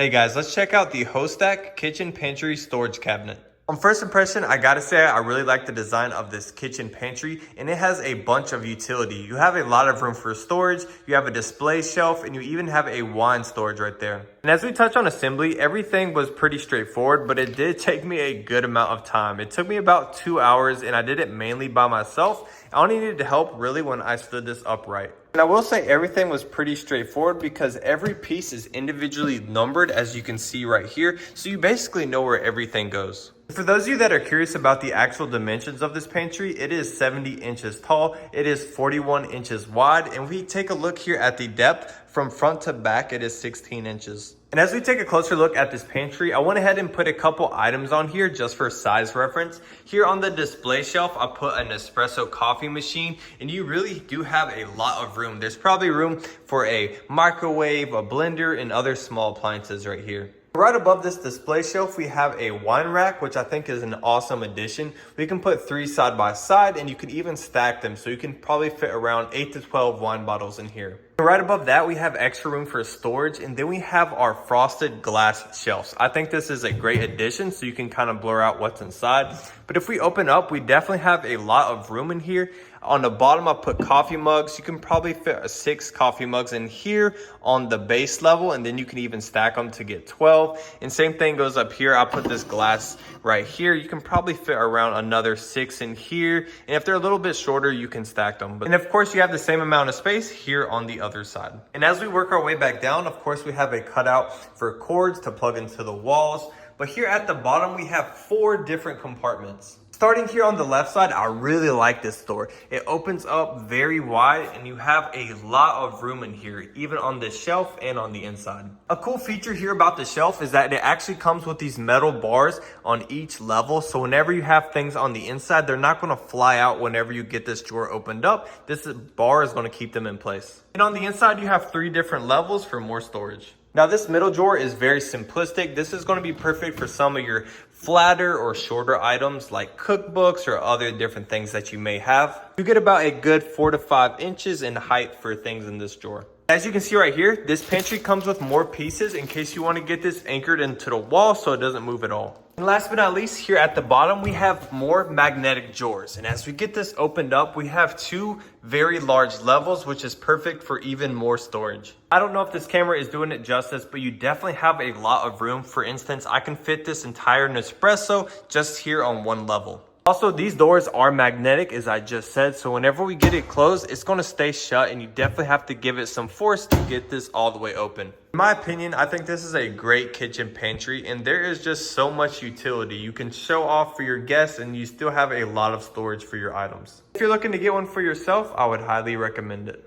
Hey guys, let's check out the HOSTACK kitchen pantry storage cabinet. On first impression, I gotta say I really like the design of this kitchen pantry, and it has a bunch of utility. You have a lot of room for storage, you have a display shelf, and you even have a wine storage right there. And as we touch on assembly, everything was pretty straightforward, but it did take me a good amount of time. It took me about 2 hours, and I did it mainly by myself. I only needed help really when I stood this upright. And I will say everything was pretty straightforward because every piece is individually numbered, as you can see right here. So you basically know where everything goes. For those of you that are curious about the actual dimensions of this pantry, it is 70 inches tall, it is 41 inches wide, and we take a look here at the depth from front to back, it is 16 inches. And as we take a closer look at this pantry, I went ahead and put a couple items on here just for size reference. Here on the display shelf, I put an espresso coffee machine, and you really do have a lot of room. There's probably room for a microwave, a blender, and other small appliances right here. Right above this display shelf, we have a wine rack, which I think is an awesome addition. We can put 3 side by side, and you can even stack them, so you can probably fit around 8 to 12 wine bottles in here. Right above that, we have extra room for storage, and then we have our frosted glass shelves. I think this is a great addition, so you can kind of blur out what's inside. But if we open up, we definitely have a lot of room in here. On the bottom, I put coffee mugs. You can probably fit 6 coffee mugs in here on the base level, and then you can even stack them to get 12. And same thing goes up here. I put this glass right here. You can probably fit around another 6 in here. And if they're a little bit shorter, you can stack them. And of course, you have the same amount of space here on the other side. And as we work our way back down, of course, we have a cutout for cords to plug into the walls. But here at the bottom, we have 4 different compartments. Starting here on the left side, I really like this door. It opens up very wide and you have a lot of room in here, even on the shelf and on the inside. A cool feature here about the shelf is that it actually comes with these metal bars on each level. So whenever you have things on the inside, they're not gonna fly out whenever you get this drawer opened up. This bar is gonna keep them in place. And on the inside, you have 3 different levels for more storage. Now this middle drawer is very simplistic. This is going to be perfect for some of your flatter or shorter items like cookbooks or other different things that you may have. You get about a good 4 to 5 inches in height for things in this drawer. As you can see right here, this pantry comes with more pieces in case you want to get this anchored into the wall so it doesn't move at all. And last but not least, here at the bottom, we have more magnetic drawers. And as we get this opened up, we have 2 very large levels, which is perfect for even more storage. I don't know if this camera is doing it justice, but you definitely have a lot of room. For instance, I can fit this entire Nespresso just here on one level. Also, these doors are magnetic, as I just said, so whenever we get it closed, it's going to stay shut, and you definitely have to give it some force to get this all the way open. In my opinion, I think this is a great kitchen pantry, and there is just so much utility. You can show off for your guests, and you still have a lot of storage for your items. If you're looking to get one for yourself, I would highly recommend it.